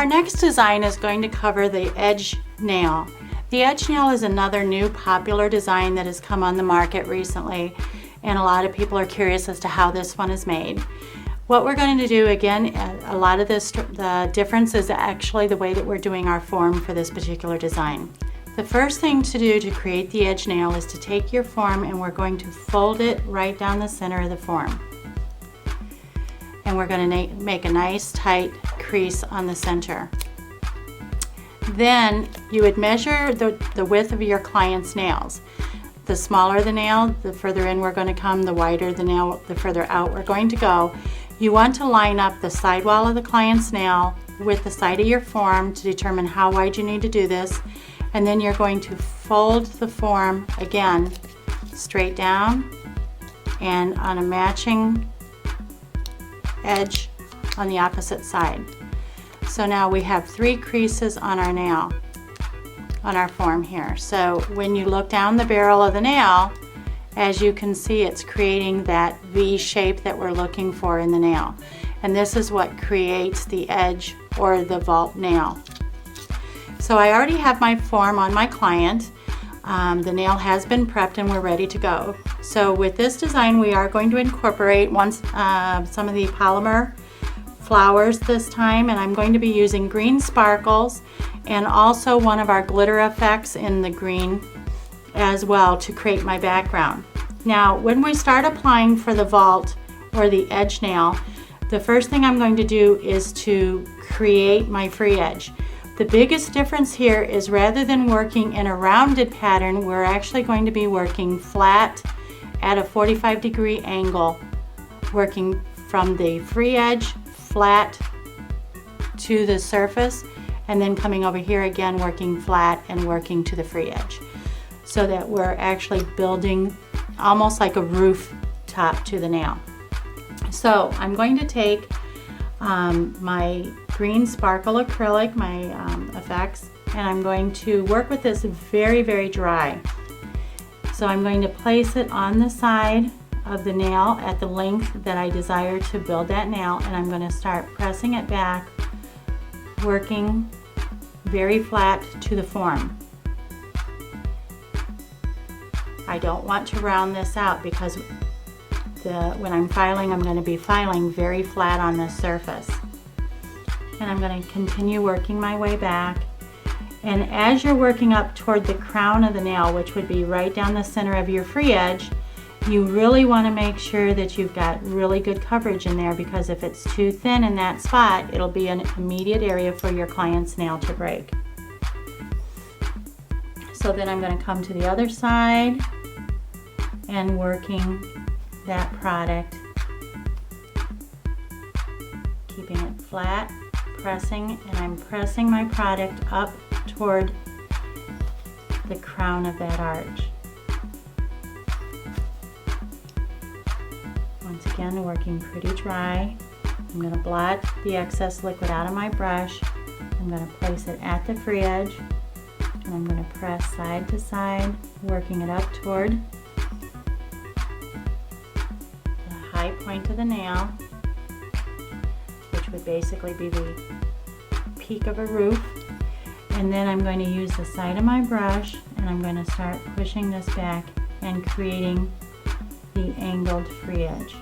Our next design is going to cover the edge nail. The edge nail is another new popular design that has come on the market recently, and a lot of people are curious as to how this one is made. What we're going to do, again, a lot of this, the difference is actually the way that we're doing our form for this particular design. The first thing to do to create the edge nail is to take your form and we're going to fold it right down the center of the form. And we're going to make a nice tight crease on the center. Then you would measure the width of your client's nails. The smaller the nail, the further in we're going to come. The wider the nail, the further out we're going to go. You want to line up the sidewall of the client's nail with the side of your form to determine how wide you need to do this. And then you're going to fold the form again straight down and on a matching edge on the opposite side. So now we have 3 creases on our nail, on our form here. So when you look down the barrel of the nail, as you can see, it's creating that V shape that we're looking for in the nail. And this is what creates the edge or the vault nail. So I already have my form on my client. The nail has been prepped and we're ready to go. So with this design, we are going to incorporate some of the polymer flowers this time, and I'm going to be using green sparkles and also one of our glitter effects in the green as well to create my background. Now when we start applying for the vault or the edge nail, the first thing I'm going to do is to create my free edge. The biggest difference here is rather than working in a rounded pattern, we're actually going to be working flat at a 45-degree angle, working from the free edge flat to the surface, and then coming over here again working flat and working to the free edge, so that we're actually building almost like a roof top to the nail. So I'm going to take my green sparkle acrylic, my effects, and I'm going to work with this very, very dry. So I'm going to place it on the side of the nail at the length that I desire to build that nail, and I'm going to start pressing it back, working very flat to the form. I don't want to round this out because when I'm filing, I'm going to be filing very flat on this surface. And I'm going to continue working my way back. And as you're working up toward the crown of the nail, which would be right down the center of your free edge, you really want to make sure that you've got really good coverage in there, because if it's too thin in that spot, it'll be an immediate area for your client's nail to break. So then I'm going to come to the other side and working that product, keeping it flat, pressing, and I'm pressing my product up toward the crown of that arch. Once again, working pretty dry. I'm going to blot the excess liquid out of my brush. I'm going to place it at the free edge, and I'm going to press side to side, working it up toward the high point of the nail, which would basically be the peak of a roof. And then I'm going to use the side of my brush and I'm going to start pushing this back and creating the angled free edge.